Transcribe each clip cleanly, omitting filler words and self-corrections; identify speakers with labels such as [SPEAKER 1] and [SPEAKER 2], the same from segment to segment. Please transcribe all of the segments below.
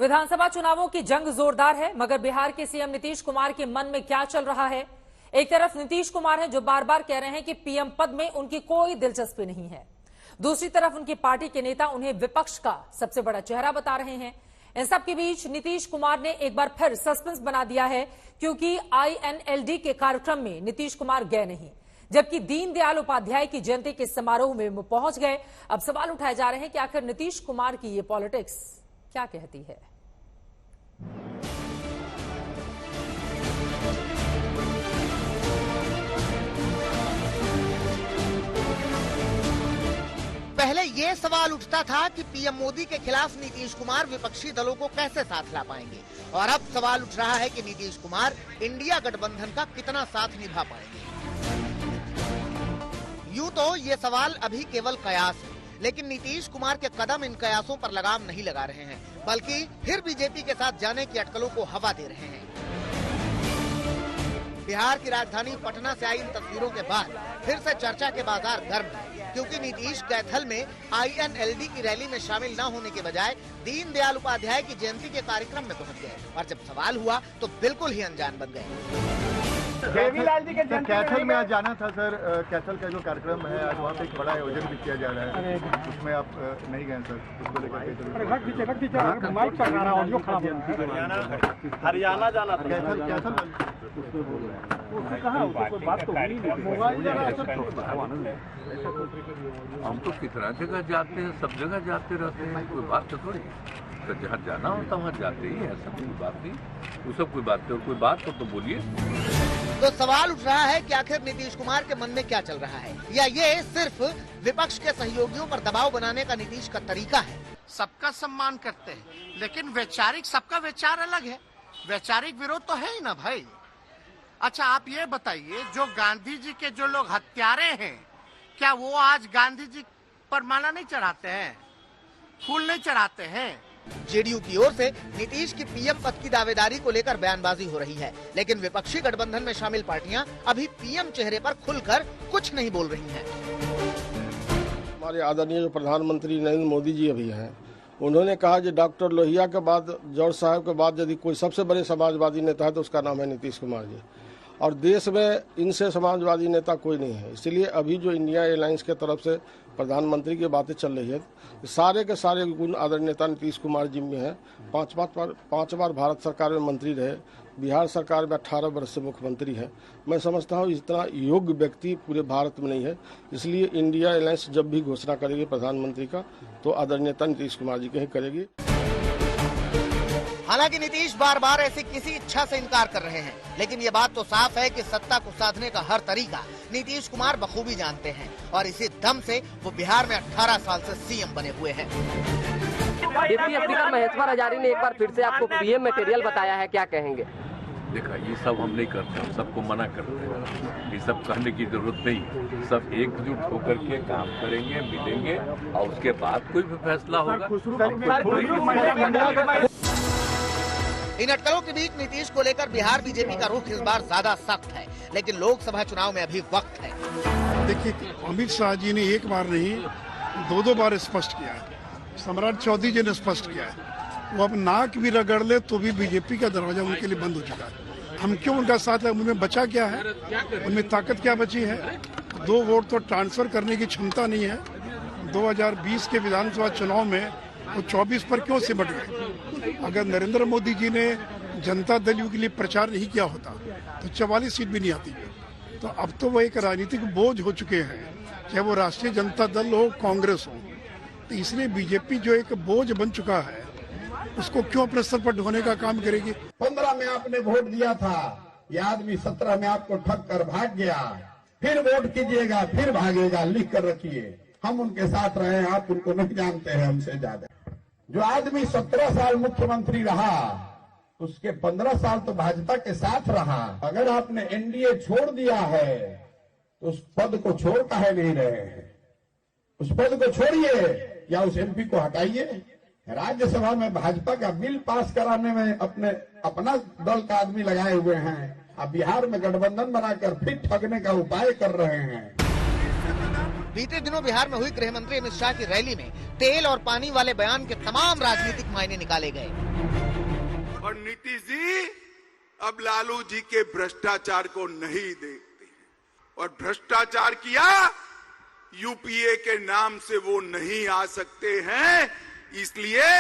[SPEAKER 1] विधानसभा चुनावों की जंग जोरदार है, मगर बिहार के सीएम नीतीश कुमार के मन में क्या चल रहा है? एक तरफ नीतीश कुमार हैं जो बार बार कह रहे हैं कि पीएम पद में उनकी कोई दिलचस्पी नहीं है। दूसरी तरफ उनकी पार्टी के नेता उन्हें विपक्ष का सबसे बड़ा चेहरा बता रहे हैं। इन सब के बीच नीतीश कुमार ने एक बार फिर सस्पेंस बना दिया है, क्योंकि INLD के कार्यक्रम में नीतीश कुमार गए नहीं, जबकि दीनदयाल उपाध्याय की जयंती के समारोह में वो पहुंच गए। अब सवाल उठाए जा रहे हैं कि आखिर नीतीश कुमार की ये पॉलिटिक्स क्या कहती है।
[SPEAKER 2] पहले ये सवाल उठता था कि पीएम मोदी के खिलाफ नीतीश कुमार विपक्षी दलों को कैसे साथ ला पाएंगे, और अब सवाल उठ रहा है कि नीतीश कुमार इंडिया गठबंधन का कितना साथ निभा पाएंगे। यूं तो ये सवाल अभी केवल कयास है, लेकिन नीतीश कुमार के कदम इन कयासों पर लगाम नहीं लगा रहे हैं, बल्कि फिर बीजेपी के साथ जाने की अटकलों को हवा दे रहे हैं। बिहार की राजधानी पटना से आई इन तस्वीरों के बाद फिर से चर्चा के बाजार गर्म है, क्योंकि नीतीश कैथल में INLD की रैली में शामिल न होने के बजाय दीनदयाल उपाध्याय की जयंती के कार्यक्रम में पहुंच गए, और जब सवाल हुआ तो बिल्कुल ही अनजान बन गए।
[SPEAKER 3] कैथल में आज जाना था सर, कैथल का जो कार्यक्रम है आज वहाँ पे एक बड़ा आयोजन भी किया जा रहा है, उसमें आप नहीं गए सर, उसको लेकर
[SPEAKER 4] हरियाणा जाना था।
[SPEAKER 5] हम तो कितना जगह जाते हैं, सब जगह जाते रहते हैं, कोई बात तो थोड़ी, तो जहाँ जाना होता वहाँ जाते ही है, सब कोई बात नहीं, वो सब कोई बात नहीं, कोई बात तो बोलिए।
[SPEAKER 2] तो सवाल उठ रहा है कि आखिर नीतीश कुमार के मन में क्या चल रहा है, या ये सिर्फ विपक्ष के सहयोगियों पर दबाव बनाने का नीतीश का तरीका है।
[SPEAKER 6] सबका सम्मान करते हैं, लेकिन वैचारिक सबका विचार अलग है, वैचारिक विरोध तो है ही ना भाई। अच्छा आप ये बताइए, जो गांधी जी के जो लोग हत्यारे हैं, क्या वो आज गांधी जी पर माला नहीं चढ़ाते हैं, फूल नहीं चढ़ाते हैं?
[SPEAKER 2] जेडीयू की ओर से नीतीश की पीएम पद की दावेदारी को लेकर बयानबाजी हो रही है, लेकिन विपक्षी गठबंधन में शामिल पार्टियां अभी पीएम चेहरे पर खुलकर कुछ नहीं बोल रही हैं।
[SPEAKER 7] हमारे आदरणीय जो प्रधानमंत्री नरेंद्र मोदी जी अभी हैं, उन्होंने कहा कि डॉक्टर लोहिया के बाद, जॉर्ज साहब के बाद यदि कोई सबसे बड़े समाजवादी नेता है तो उसका नाम है नीतीश कुमार जी, और देश में इनसे समाजवादी नेता कोई नहीं है। इसलिए अभी जो इंडिया एलायंस के तरफ से प्रधानमंत्री की बातें चल रही है, सारे के सारे गुण आदरणीय नेता नीतीश कुमार जी में है। 5 बार भारत सरकार में मंत्री रहे, बिहार सरकार में 18 वर्ष से मुख्यमंत्री है। मैं समझता हूँ इतना योग्य व्यक्ति पूरे भारत में नहीं है, इसलिए इंडिया एलायंस जब भी घोषणा करेगी प्रधानमंत्री का तो आदरणीय नेता नीतीश कुमार जी के ही करेगी।
[SPEAKER 2] हालांकि नीतीश बार बार ऐसी किसी इच्छा से इनकार कर रहे हैं, लेकिन ये बात तो साफ है कि सत्ता को साधने का हर तरीका नीतीश कुमार बखूबी जानते हैं, और इसी दम से वो बिहार में 18 साल से सीएम बने हुए हैं।
[SPEAKER 8] डिप्टी स्पीकर महेश्वर हजारी ने एक बार फिर से आपको पीएम मटेरियल बताया है, क्या कहेंगे?
[SPEAKER 5] देखा, ये सब हम नहीं करते, हम सबको मना करते हैं, ये सब कहने की जरूरत नहीं, सब एकजुट होकर के काम करेंगे, मिलेंगे और उसके बाद कोई भी फैसला होगा।
[SPEAKER 2] इन अटकलों के बीच नीतीश को लेकर बिहार बीजेपी का रुख इस बार ज्यादा सख्त है, लेकिन लोकसभा चुनाव में अभी वक्त है।
[SPEAKER 9] देखिए, अमित शाह जी ने एक बार नहीं 2 बार स्पष्ट किया है, सम्राट चौधरी जी ने स्पष्ट किया है, वो अब नाक भी रगड़ ले तो भी बीजेपी का दरवाजा उनके लिए बंद हो चुका है। हम क्यों उनका साथ है? उनमें बचा क्या है, उनमें ताकत क्या बची है? 2 वोट तो ट्रांसफर करने की क्षमता नहीं है। 2020 के विधानसभा चुनाव में वो 24 पर क्यों सिमट गए? अगर नरेंद्र मोदी जी ने जनता दल यू के लिए प्रचार नहीं किया होता तो 44 सीट भी नहीं आती। तो अब तो वो एक राजनीतिक बोझ हो चुके हैं, चाहे वो राष्ट्रीय जनता दल हो, कांग्रेस हो। तो इसलिए बीजेपी जो एक बोझ बन चुका है, उसको क्यों अपने स्तर पर ढोने का काम करेगी?
[SPEAKER 10] 15 में आपने वोट दिया था, ये आदमी 17 में आपको ठग कर भाग गया, फिर वोट कीजिएगा फिर भागेगा, लिख कर रखिए। हम उनके साथ रहे, आप उनको नहीं जानते हैं हमसे ज्यादा। जो आदमी 17 साल मुख्यमंत्री रहा, उसके 15 साल तो भाजपा के साथ रहा। अगर आपने एनडीए छोड़ दिया है तो उस पद को छोड़ काहे नहीं रहे हैं? उस पद को छोड़िए या उस एमपी को हटाइए। राज्यसभा में भाजपा का बिल पास कराने में अपना दल का आदमी लगाए हुए हैं, अब बिहार में गठबंधन बनाकर फिर ठगने का उपाय कर रहे हैं।
[SPEAKER 2] बीते दिनों बिहार में हुई गृह मंत्री अमित शाह की रैली में तेल और पानी वाले बयान के तमाम राजनीतिक मायने निकाले गए।
[SPEAKER 4] और नीतीश जी अब लालू जी के भ्रष्टाचार को नहीं देखते और भ्रष्टाचार किया यूपीए के नाम से वो नहीं आ सकते हैं, इसलिए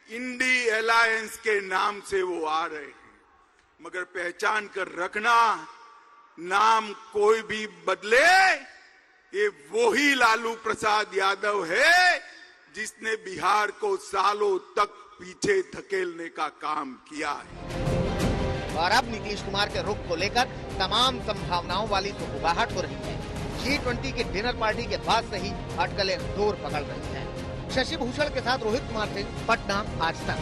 [SPEAKER 4] इंडी अलायंस के नाम से वो आ रहे हैं। मगर पहचान कर रखना, नाम कोई भी बदले, ये वही लालू प्रसाद यादव है जिसने बिहार को सालों तक पीछे धकेलने का काम किया है।
[SPEAKER 2] और अब नीतीश कुमार के रुख को लेकर तमाम संभावनाओं वाली तो हुबुगाहट हो रही है। G20 की डिनर पार्टी के बाद से ही अटकलें जोर पकड़ रही हैं। शशि भूषण के साथ रोहित कुमार सिंह, पटना, आज तक।